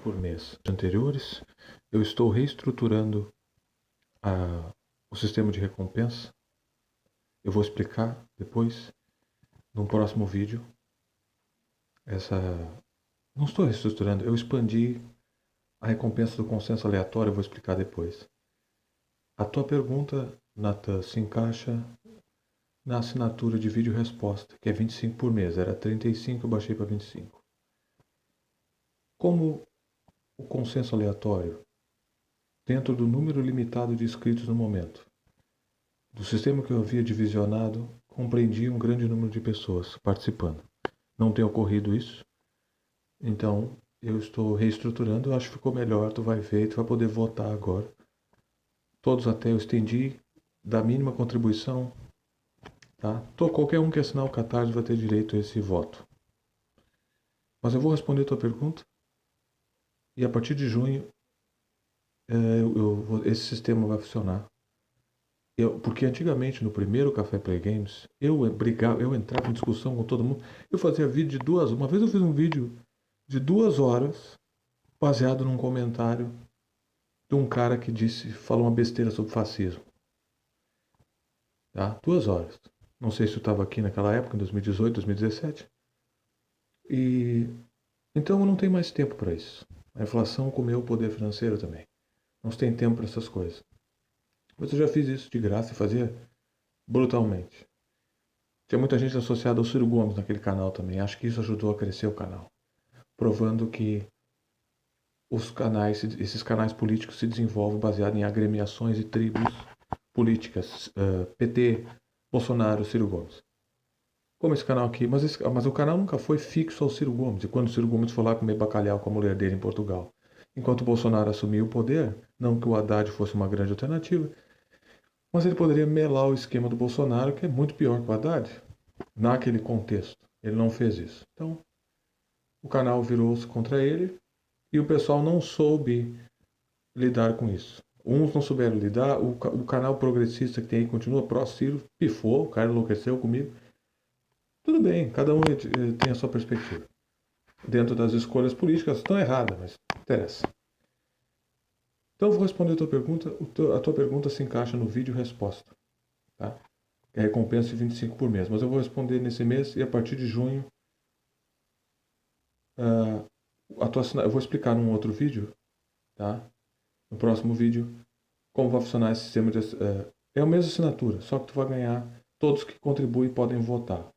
por mês anteriores. Eu estou reestruturando o sistema de recompensa. Eu vou explicar depois, num próximo vídeo. Não estou reestruturando, eu expandi a recompensa do consenso aleatório, eu vou explicar depois. A tua pergunta, Nathan, se encaixa na assinatura de vídeo resposta, que é 25 por mês. Era 35, eu baixei para 25. Como o consenso aleatório, dentro do número limitado de inscritos no momento, do sistema que eu havia divisionado, compreendia um grande número de pessoas participando. Não tem ocorrido isso, então eu estou reestruturando, eu acho que ficou melhor, tu vai ver, tu vai poder votar agora. Todos até eu estendi da mínima contribuição, tá? Qualquer um que assinar o Catarse vai ter direito a esse voto. Mas eu vou responder a tua pergunta e a partir de junho esse sistema vai funcionar. Porque antigamente, no primeiro Café Play Games, eu entrava em discussão com todo mundo. Eu fazia vídeo de 2 horas. Uma vez eu fiz um vídeo de 2 horas, baseado num comentário de um cara que falou uma besteira sobre fascismo. Tá? 2 horas. Não sei se eu estava aqui naquela época, em 2018, 2017. Então eu não tenho mais tempo para isso. A inflação comeu o poder financeiro também. Não se tem tempo para essas coisas. Mas eu já fiz isso de graça e fazia brutalmente. Tinha muita gente associada ao Ciro Gomes naquele canal também. Acho que isso ajudou a crescer o canal. Provando que esses canais políticos se desenvolvem baseado em agremiações e tribos políticas. PT, Bolsonaro, Ciro Gomes. Como esse canal aqui, mas o canal nunca foi fixo ao Ciro Gomes. E quando o Ciro Gomes foi lá comer bacalhau com a mulher dele em Portugal. Enquanto o Bolsonaro assumiu o poder, não que o Haddad fosse uma grande alternativa, mas ele poderia melar o esquema do Bolsonaro, que é muito pior que o Haddad, naquele contexto. Ele não fez isso. Então, o canal virou-se contra ele e o pessoal não soube lidar com isso. Uns não souberam lidar, o canal progressista que tem aí continua pró-Ciro, pifou, o cara enlouqueceu comigo. Tudo bem, cada um tem a sua perspectiva. Dentro das escolhas políticas, estão erradas, mas não interessa. Então eu vou responder a tua pergunta. A tua pergunta se encaixa no vídeo resposta. Tá? É recompensa de 25 por mês. Mas eu vou responder nesse mês e a partir de junho eu vou explicar num outro vídeo, tá? No próximo vídeo, como vai funcionar esse sistema de... é a mesma assinatura, só que tu vai ganhar, todos que contribuem podem votar.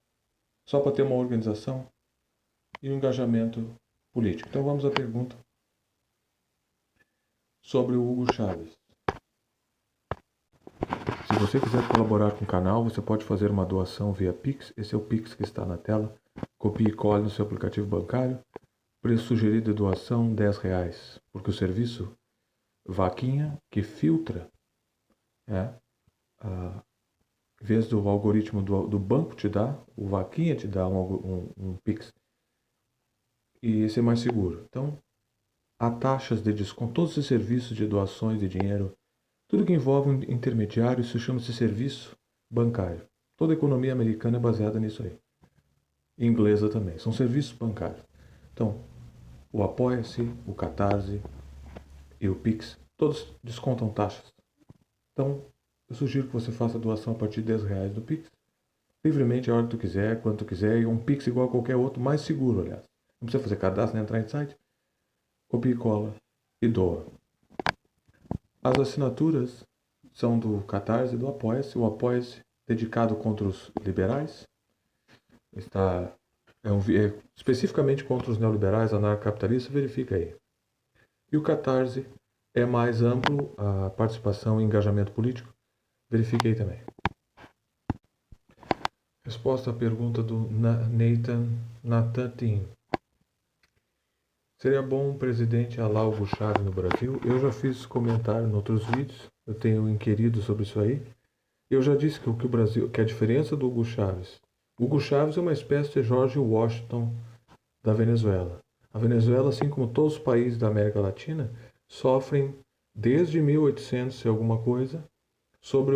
Só para ter uma organização e um engajamento político. Então vamos à pergunta sobre o Hugo Chávez. Se você quiser colaborar com o canal, você pode fazer uma doação via Pix. Esse é o Pix que está na tela. Copie e cole no seu aplicativo bancário. Preço sugerido de doação R$10, porque o serviço Vaquinha, que filtra, em vez do algoritmo do banco te dá, o Vaquinha te dá um Pix. E esse é mais seguro. Então, há taxas de desconto, todos esses serviços de doações de dinheiro, tudo que envolve um intermediário, isso chama-se serviço bancário. Toda a economia americana é baseada nisso aí. E inglesa também. São serviços bancários. Então, o Apoia-se, o Catarse e o Pix, todos descontam taxas. Então, eu sugiro que você faça a doação a partir de R$10 do Pix. Livremente, a hora que tu quiser, quando tu quiser. E um Pix igual a qualquer outro, mais seguro, aliás. Não precisa fazer cadastro, nem entrar em site. Copia e cola e doa. As assinaturas são do Catarse e do Apoia-se. O Apoia-se, dedicado contra os liberais, especificamente contra os neoliberais, anarcocapitalistas, verifica aí. E o Catarse é mais amplo, a participação e engajamento político, verifique aí também. Resposta à pergunta do Nathan Tim. Seria bom um presidente à la Hugo Chávez no Brasil? Eu já fiz comentário em outros vídeos, eu tenho inquirido sobre isso aí. Eu já disse que a diferença do Hugo Chávez é uma espécie de George Washington da Venezuela. A Venezuela, assim como todos os países da América Latina, sofrem desde 1800 e alguma coisa sobre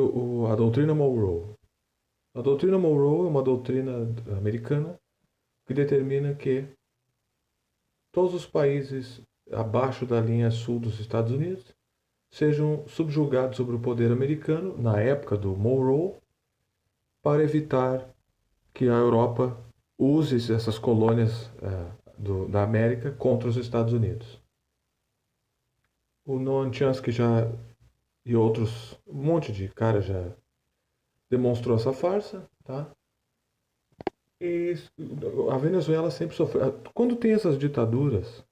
a doutrina Monroe. A doutrina Monroe é uma doutrina americana que determina que todos os países abaixo da linha sul dos Estados Unidos, sejam subjugados sobre o poder americano, na época do Monroe, para evitar que a Europa use essas colônias da América contra os Estados Unidos. O Noam Chomsky já e outros, um monte de cara já demonstrou essa farsa, tá? E a Venezuela sempre sofreu. Quando tem essas ditaduras,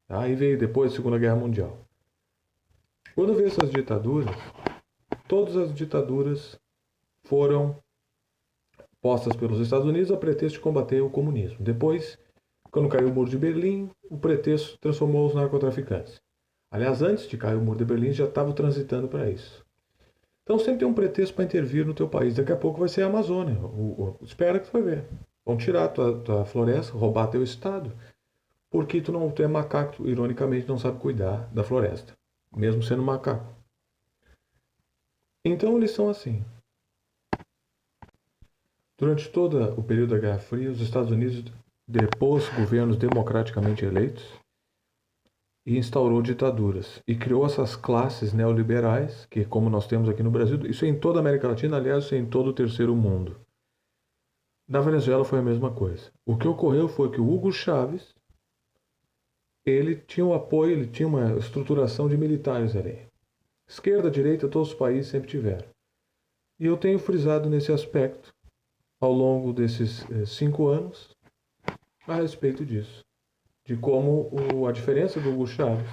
tá? Aí veio depois da Segunda Guerra Mundial. Quando veio essas ditaduras, todas as ditaduras foram postas pelos Estados Unidos a pretexto de combater o comunismo. Depois, quando caiu o Muro de Berlim, o pretexto transformou os narcotraficantes. Aliás, antes de cair o Muro de Berlim, já estava transitando para isso. Então sempre tem um pretexto para intervir no teu país. Daqui a pouco vai ser a Amazônia. Espera que tu vai ver. Vão tirar tua floresta, roubar teu estado, porque tu é macaco, tu, ironicamente não sabe cuidar da floresta, mesmo sendo macaco. Então eles são assim. Durante todo o período da Guerra Fria, os Estados Unidos depôs governos democraticamente eleitos e instaurou ditaduras e criou essas classes neoliberais, que como nós temos aqui no Brasil, isso é em toda a América Latina, aliás, isso é em todo o terceiro mundo. Na Venezuela foi a mesma coisa. O que ocorreu foi que o Hugo Chávez, ele tinha um apoio, ele tinha uma estruturação de militares ali. Esquerda, direita, todos os países sempre tiveram. E eu tenho frisado nesse aspecto, ao longo desses 5 anos, a respeito disso. De como a diferença do Hugo Chávez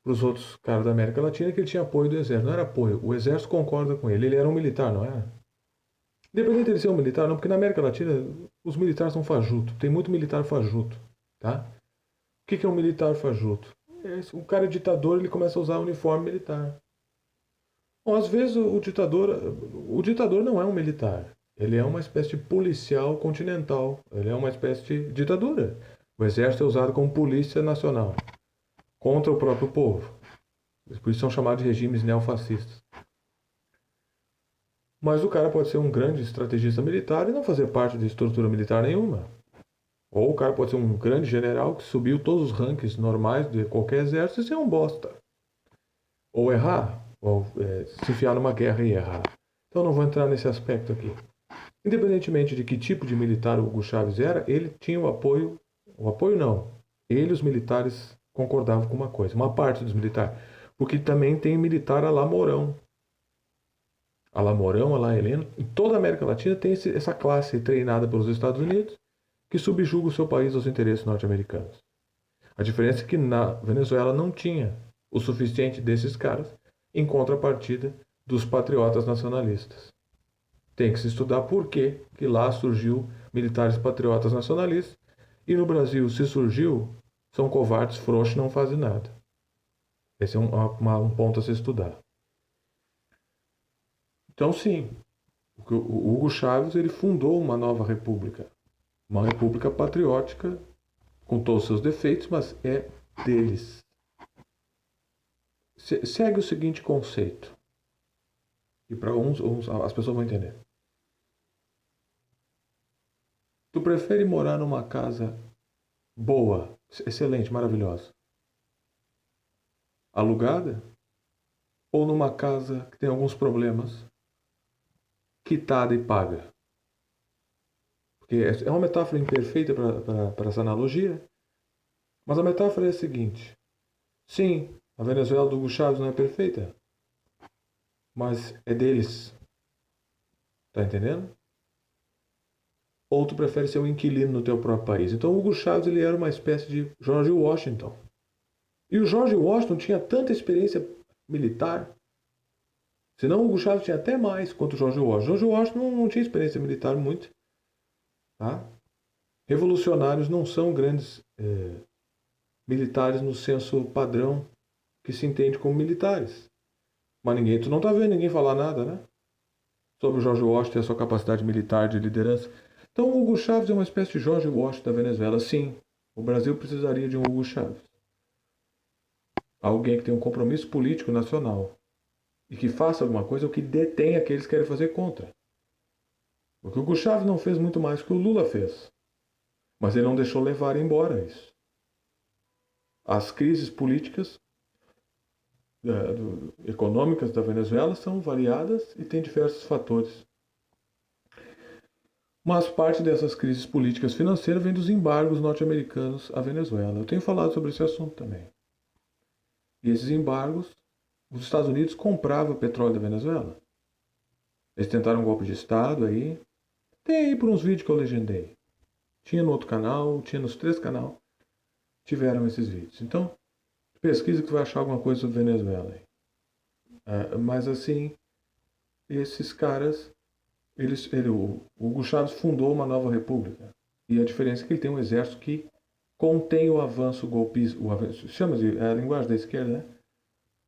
para os outros caras da América Latina é que ele tinha apoio do exército. Não era apoio, o exército concorda com ele. Ele era um militar, não era? Independente de ele ser um militar, não, porque na América Latina os militares são fajuto. Tem muito militar fajuto, tá? O que é um militar fajuto? Um cara ditador, ele começa a usar uniforme militar. Bom, às vezes o ditador não é um militar. Ele é uma espécie de policial continental. Ele é uma espécie de ditadura. O exército é usado como polícia nacional contra o próprio povo. Por isso são chamados de regimes neofascistas. Mas o cara pode ser um grande estrategista militar e não fazer parte de estrutura militar nenhuma. Ou o cara pode ser um grande general que subiu todos os rankings normais de qualquer exército e ser um bosta. Ou errar, ou se enfiar numa guerra e errar. Então não vou entrar nesse aspecto aqui. Independentemente de que tipo de militar o Hugo Chávez era, ele tinha o apoio não, ele e os militares concordavam com uma coisa, uma parte dos militares, porque também tem militar a lá Mourão. A lá Mourão, a lá Heleno, em toda a América Latina tem essa classe treinada pelos Estados Unidos que subjuga o seu país aos interesses norte-americanos. A diferença é que na Venezuela não tinha o suficiente desses caras em contrapartida dos patriotas nacionalistas. Tem que se estudar por que lá surgiu militares patriotas nacionalistas e no Brasil, se surgiu, são covardes, frouxos, não fazem nada. Esse é um ponto a se estudar. Então, sim, o Hugo Chávez ele fundou uma nova república. Uma república patriótica, com todos os seus defeitos, mas é deles. Segue o seguinte conceito. E para uns as pessoas vão entender. Tu prefere morar numa casa boa, excelente, maravilhosa, alugada? Ou numa casa que tem alguns problemas, quitada e paga? Porque é uma metáfora imperfeita para essa analogia, mas a metáfora é a seguinte. Sim, a Venezuela do Hugo Chávez não é perfeita, mas é deles. Tá entendendo? Ou tu prefere ser um inquilino no teu próprio país? Então o Hugo Chávez ele era uma espécie de George Washington. E o George Washington tinha tanta experiência militar, senão o Hugo Chávez tinha até mais quanto o George Washington. George Washington não tinha experiência militar muito. Tá? Revolucionários não são grandes militares no senso padrão que se entende como militares. Mas tu não tá vendo ninguém falar nada, né? Sobre o George Washington e a sua capacidade militar de liderança. Então o Hugo Chávez é uma espécie de George Washington da Venezuela. Sim, o Brasil precisaria de um Hugo Chávez. Alguém que tenha um compromisso político nacional e que faça alguma coisa ou que detém aqueles que querem fazer contra. Porque o Hugo Chávez não fez muito mais que o Lula fez. Mas ele não deixou levar embora isso. As crises políticas econômicas da Venezuela são variadas e têm diversos fatores. Mas parte dessas crises políticas financeiras vem dos embargos norte-americanos à Venezuela. Eu tenho falado sobre esse assunto também. E esses embargos, os Estados Unidos compravam petróleo da Venezuela. Eles tentaram um golpe de Estado aí. Tem aí por uns vídeos que eu legendei. Tinha no outro canal, tinha nos 3 canais. Tiveram esses vídeos. Então, pesquisa que tu vai achar alguma coisa sobre Venezuela aí. Mas assim, esses caras, o Hugo Chávez fundou uma nova república. E a diferença é que ele tem um exército que contém o avanço golpista, chama de a linguagem da esquerda, né?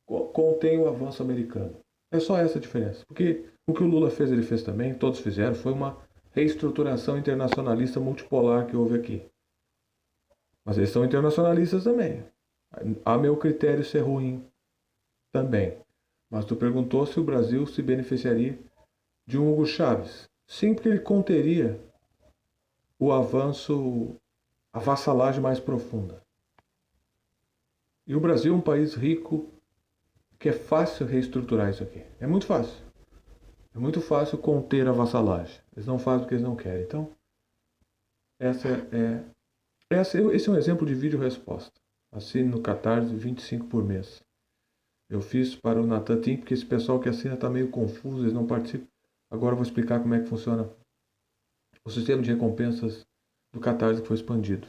Contém o avanço americano. É só essa a diferença. Porque o que o Lula fez, ele fez também, todos fizeram, foi uma reestruturação internacionalista multipolar que houve aqui. Mas eles são internacionalistas também. A meu critério ser ruim também. Mas tu perguntou se o Brasil se beneficiaria de um Hugo Chávez. Sim, porque ele conteria o avanço, a vassalagem mais profunda. E o Brasil é um país rico que é fácil reestruturar isso aqui. É muito fácil. É muito fácil conter a vassalagem. Eles não fazem porque eles não querem. Então, esse é um exemplo de vídeo-resposta. Assine no Catarse 25 por mês. Eu fiz para o Natan Team, porque esse pessoal que assina está meio confuso, eles não participam. Agora eu vou explicar como é que funciona o sistema de recompensas do Catarse que foi expandido.